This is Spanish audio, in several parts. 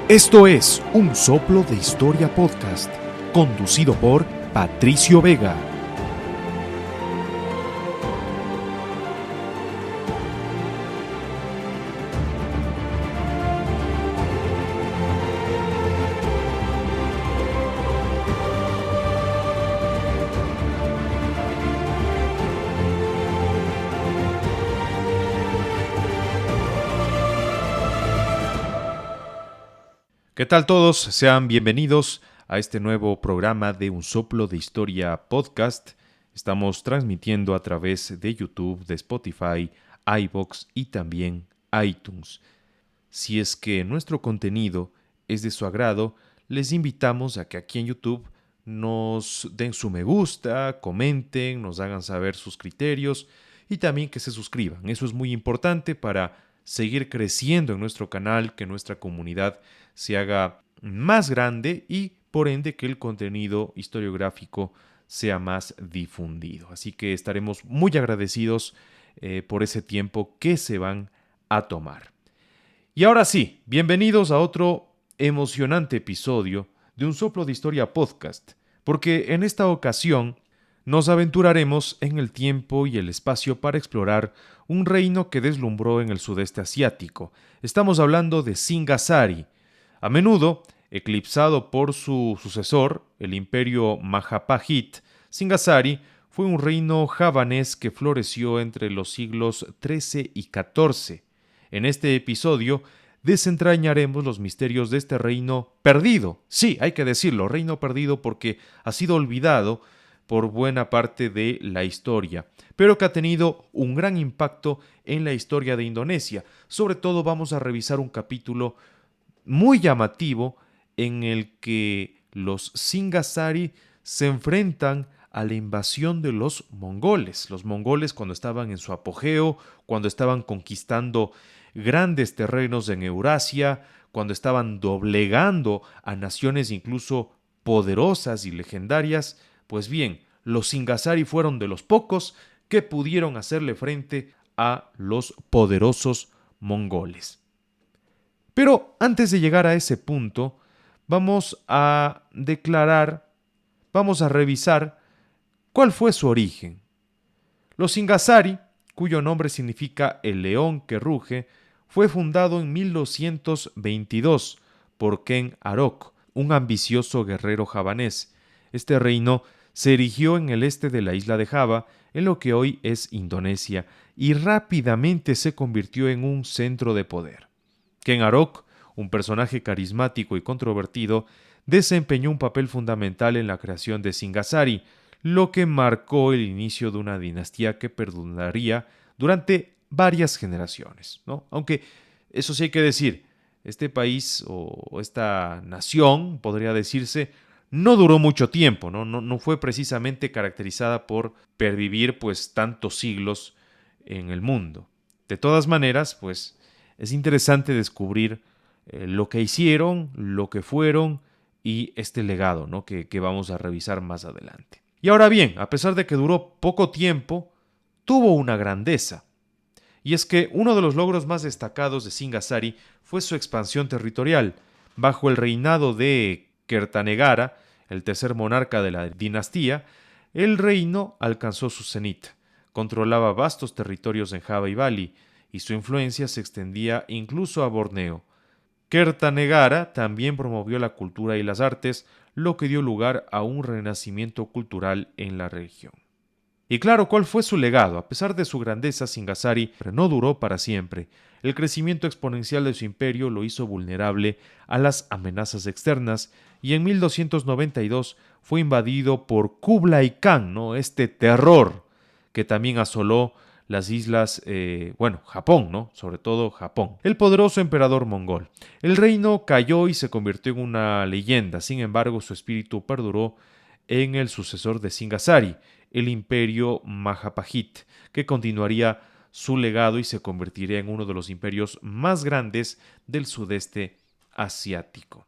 Esto es Un Soplo de Historia Podcast, conducido por Patricio Vega. ¿Qué tal todos? Sean bienvenidos a este nuevo programa de Un Soplo de Historia Podcast. Estamos transmitiendo a través de YouTube, de Spotify, iVoox y también iTunes. Si es que nuestro contenido es de su agrado, les invitamos a que aquí en YouTube nos den su me gusta, comenten, nos hagan saber sus criterios y también que se suscriban. Eso es muy importante para seguir creciendo en nuestro canal, que nuestra comunidad se haga más grande y por ende que el contenido historiográfico sea más difundido. Así que estaremos muy agradecidos por ese tiempo que se van a tomar. Y ahora sí, bienvenidos a otro emocionante episodio de Un Soplo de Historia Podcast, porque en esta ocasión nos aventuraremos en el tiempo y el espacio para explorar un reino que deslumbró en el sudeste asiático. Estamos hablando de Singasari, a menudo eclipsado por su sucesor, el imperio Majapahit. Singasari fue un reino javanés que floreció entre los siglos XIII y XIV. En este episodio desentrañaremos los misterios de este reino perdido. Sí, hay que decirlo, reino perdido porque ha sido olvidado por buena parte de la historia, pero que ha tenido un gran impacto en la historia de Indonesia. Sobre todo vamos a revisar un capítulo muy llamativo en el que los Singasari se enfrentan a la invasión de los mongoles. Los mongoles cuando estaban en su apogeo, cuando estaban conquistando grandes terrenos en Eurasia, cuando estaban doblegando a naciones incluso poderosas y legendarias, pues bien, los Singasari fueron de los pocos que pudieron hacerle frente a los poderosos mongoles. Pero antes de llegar a ese punto, vamos a revisar cuál fue su origen. Los Singasari, cuyo nombre significa el león que ruge, fue fundado en 1222 por Ken Arok, un ambicioso guerrero javanés. Este reino se erigió en el este de la isla de Java, en lo que hoy es Indonesia, y rápidamente se convirtió en un centro de poder. Ken Arok, un personaje carismático y controvertido, desempeñó un papel fundamental en la creación de Singasari, lo que marcó el inicio de una dinastía que perduraría durante varias generaciones, ¿no? Aunque eso sí hay que decir, este país o esta nación, podría decirse, no duró mucho tiempo, no fue precisamente caracterizada por pervivir pues tantos siglos en el mundo. De todas maneras, pues es interesante descubrir lo que hicieron, lo que fueron y este legado, ¿no? que vamos a revisar más adelante. Y ahora bien, a pesar de que duró poco tiempo, tuvo una grandeza. Y es que uno de los logros más destacados de Singasari fue su expansión territorial. Bajo el reinado de Kertanegara, el tercer monarca de la dinastía, el reino alcanzó su cenit. Controlaba vastos territorios en Java y Bali, y su influencia se extendía incluso a Borneo. Kertanegara también promovió la cultura y las artes, lo que dio lugar a un renacimiento cultural en la región. Y claro, ¿cuál fue su legado? A pesar de su grandeza, Singasari no duró para siempre. El crecimiento exponencial de su imperio lo hizo vulnerable a las amenazas externas y en 1292 fue invadido por Kublai Khan, ¿no? Este terror que también asoló las islas, Japón, ¿no? Sobre todo Japón. El poderoso emperador mongol. El reino cayó y se convirtió en una leyenda. Sin embargo, su espíritu perduró en el sucesor de Singasari, el imperio Majapahit, que continuaría su legado y se convertiría en uno de los imperios más grandes del sudeste asiático.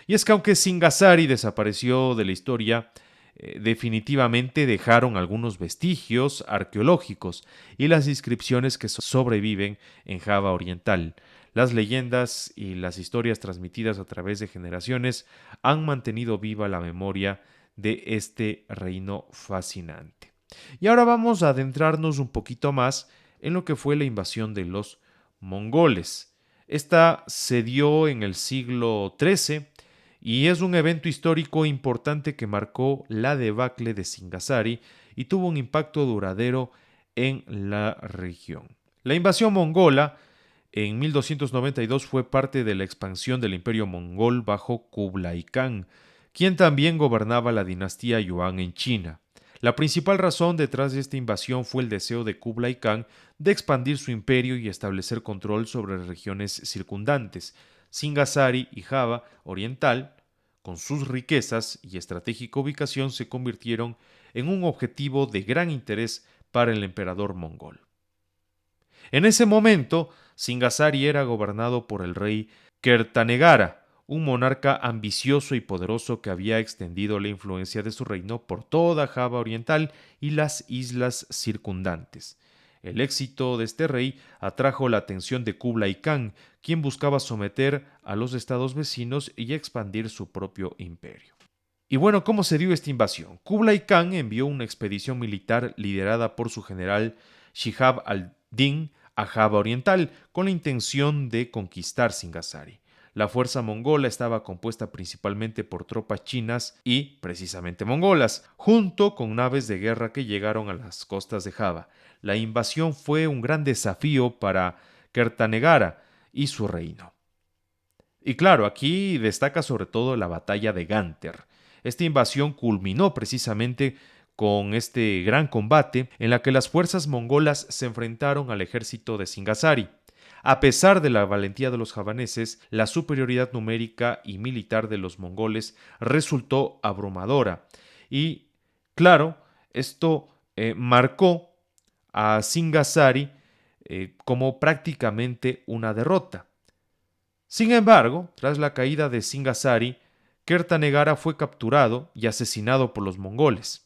Y es que aunque Singasari desapareció de la historia, definitivamente dejaron algunos vestigios arqueológicos y las inscripciones que sobreviven en Java Oriental. Las leyendas y las historias transmitidas a través de generaciones han mantenido viva la memoria de este reino fascinante. Y ahora vamos a adentrarnos un poquito más en lo que fue la invasión de los mongoles. Esta se dio en el siglo XIII y es un evento histórico importante que marcó la debacle de Singasari y tuvo un impacto duradero en la región. La invasión mongola en 1292 fue parte de la expansión del imperio mongol bajo Kublai Khan, quien también gobernaba la dinastía Yuan en China. La principal razón detrás de esta invasión fue el deseo de Kublai Khan de expandir su imperio y establecer control sobre las regiones circundantes. Singasari y Java Oriental, con sus riquezas y estratégica ubicación, se convirtieron en un objetivo de gran interés para el emperador mongol. En ese momento, Singasari era gobernado por el rey Kertanegara, un monarca ambicioso y poderoso que había extendido la influencia de su reino por toda Java Oriental y las islas circundantes. El éxito de este rey atrajo la atención de Kublai Khan, quien buscaba someter a los estados vecinos y expandir su propio imperio. Y bueno, ¿cómo se dio esta invasión? Kublai Khan envió una expedición militar liderada por su general Shihab al-Din a Java Oriental con la intención de conquistar Singasari. La fuerza mongola estaba compuesta principalmente por tropas chinas y, precisamente, mongolas, junto con naves de guerra que llegaron a las costas de Java. La invasión fue un gran desafío para Kertanegara y su reino. Y claro, aquí destaca sobre todo la batalla de Ganter. Esta invasión culminó precisamente con este gran combate en la que las fuerzas mongolas se enfrentaron al ejército de Singasari. A pesar de la valentía de los javaneses, la superioridad numérica y militar de los mongoles resultó abrumadora. Y claro, esto marcó a Singasari como prácticamente una derrota. Sin embargo, tras la caída de Singasari, Kertanegara fue capturado y asesinado por los mongoles.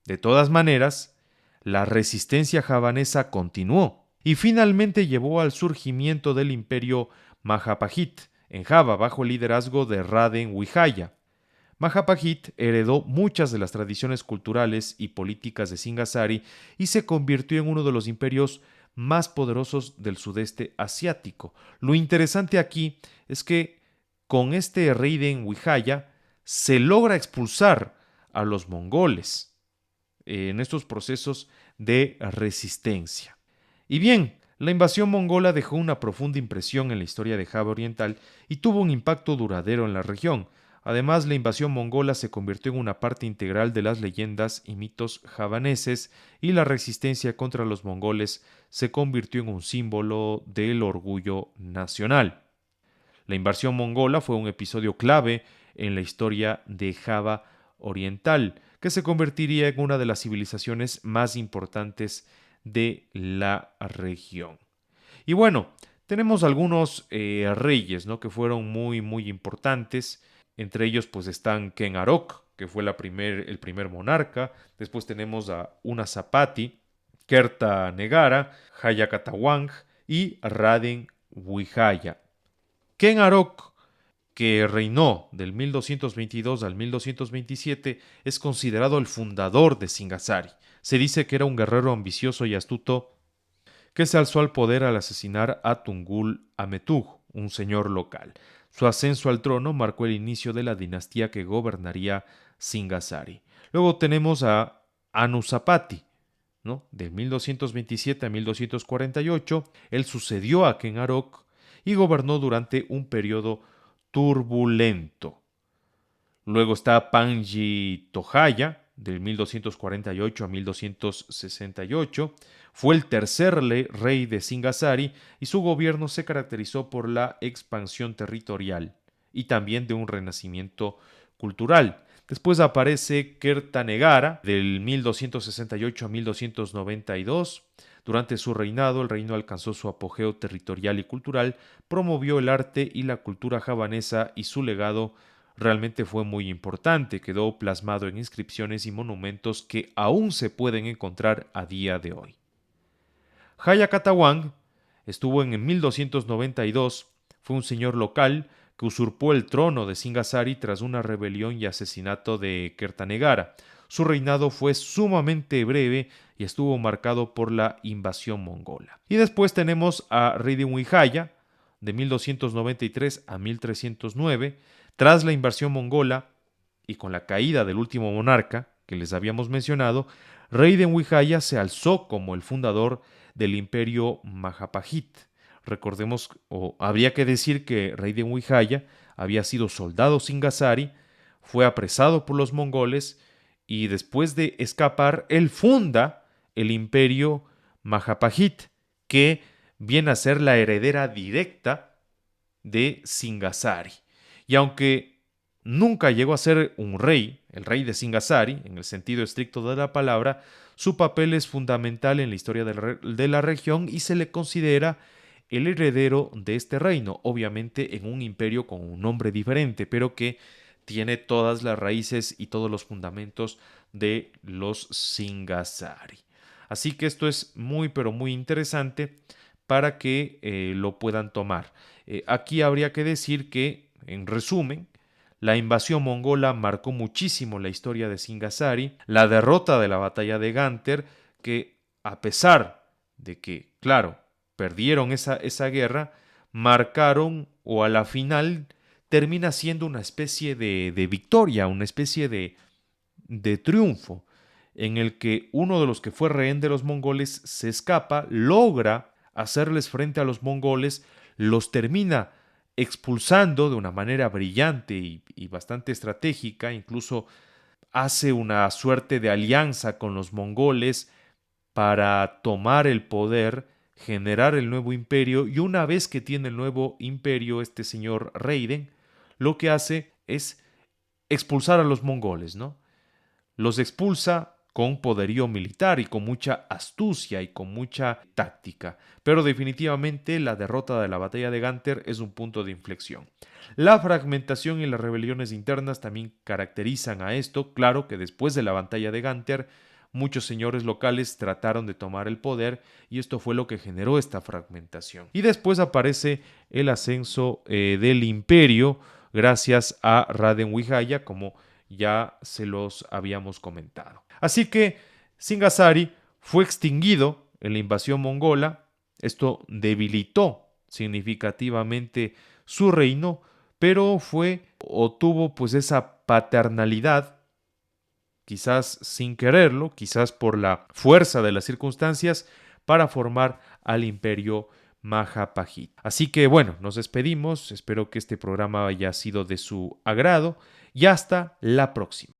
De todas maneras, la resistencia javanesa continuó y finalmente llevó al surgimiento del imperio Majapahit en Java bajo el liderazgo de Raden Wijaya. Majapahit heredó muchas de las tradiciones culturales y políticas de Singasari y se convirtió en uno de los imperios más poderosos del sudeste asiático. Lo interesante aquí es que con este Raden Wijaya se logra expulsar a los mongoles en estos procesos de resistencia. Y bien, la invasión mongola dejó una profunda impresión en la historia de Java Oriental y tuvo un impacto duradero en la región. Además, la invasión mongola se convirtió en una parte integral de las leyendas y mitos javaneses y la resistencia contra los mongoles se convirtió en un símbolo del orgullo nacional. La invasión mongola fue un episodio clave en la historia de Java Oriental, que se convertiría en una de las civilizaciones más importantes de la región. Y bueno, tenemos algunos reyes, ¿no?, que fueron muy importantes. Entre ellos pues están Ken Arok, que fue el primer monarca. Después tenemos a Unazapati, Kertanegara, Hayakatawang y Raden Wijaya. Ken Arok, que reinó del 1222 al 1227, es considerado el fundador de Singasari. Se dice que era un guerrero ambicioso y astuto que se alzó al poder al asesinar a Tungul Ametuj, un señor local. Su ascenso al trono marcó el inicio de la dinastía que gobernaría Singasari. Luego tenemos a Anusapati, ¿no?, de 1227 a 1248. Él sucedió a Ken Arok y gobernó durante un periodo turbulento. Luego está Panji Tohaya, del 1248 a 1268. Fue el tercer rey de Singasari y su gobierno se caracterizó por la expansión territorial y también de un renacimiento cultural. Después aparece Kertanegara, del 1268 a 1292. Durante su reinado, el reino alcanzó su apogeo territorial y cultural, promovió el arte y la cultura javanesa y su legado realmente fue muy importante. Quedó plasmado en inscripciones y monumentos que aún se pueden encontrar a día de hoy. Hayakatawang estuvo en 1292, fue un señor local que usurpó el trono de Singasari tras una rebelión y asesinato de Kertanegara. Su reinado fue sumamente breve y estuvo marcado por la invasión mongola. Y después tenemos a Ridin-Wihaya, de 1293 a 1309. Tras la invasión mongola y con la caída del último monarca que les habíamos mencionado, Ridin-Wihaya se alzó como el fundador del imperio Majapahit. Recordemos, o habría que decir, que Ridin-Wihaya había sido soldado singasari, fue apresado por los mongoles y después de escapar, él funda el imperio Majapahit, que viene a ser la heredera directa de Singasari. Y aunque nunca llegó a ser un rey, el rey de Singasari, en el sentido estricto de la palabra, su papel es fundamental en la historia de la región y se le considera el heredero de este reino, obviamente en un imperio con un nombre diferente, pero que tiene todas las raíces y todos los fundamentos de los Singasari. Así que esto es muy, pero muy interesante para que lo puedan tomar. Aquí habría que decir que, en resumen, la invasión mongola marcó muchísimo la historia de Singasari, la derrota de la batalla de Ganter, que a pesar de que, claro, perdieron esa guerra, marcaron o a la final termina siendo una especie de victoria, una especie de triunfo, en el que uno de los que fue rehén de los mongoles se escapa, logra hacerles frente a los mongoles, los termina expulsando de una manera brillante y bastante estratégica, incluso hace una suerte de alianza con los mongoles para tomar el poder, generar el nuevo imperio, y una vez que tiene el nuevo imperio, este señor Raiden, lo que hace es expulsar a los mongoles, ¿no? Los expulsa con poderío militar y con mucha astucia y con mucha táctica, pero definitivamente la derrota de la batalla de Ganter es un punto de inflexión. La fragmentación y las rebeliones internas también caracterizan a esto. Claro que después de la batalla de Ganter, muchos señores locales trataron de tomar el poder y esto fue lo que generó esta fragmentación. Y después aparece el ascenso del imperio gracias a Ridin-Wihaya, como ya se los habíamos comentado. Así que Singasari fue extinguido en la invasión mongola. Esto debilitó significativamente su reino, pero fue o tuvo pues esa paternalidad, quizás sin quererlo, quizás por la fuerza de las circunstancias, para formar al imperio Majapahit. Así que bueno, nos despedimos, espero que este programa haya sido de su agrado y hasta la próxima.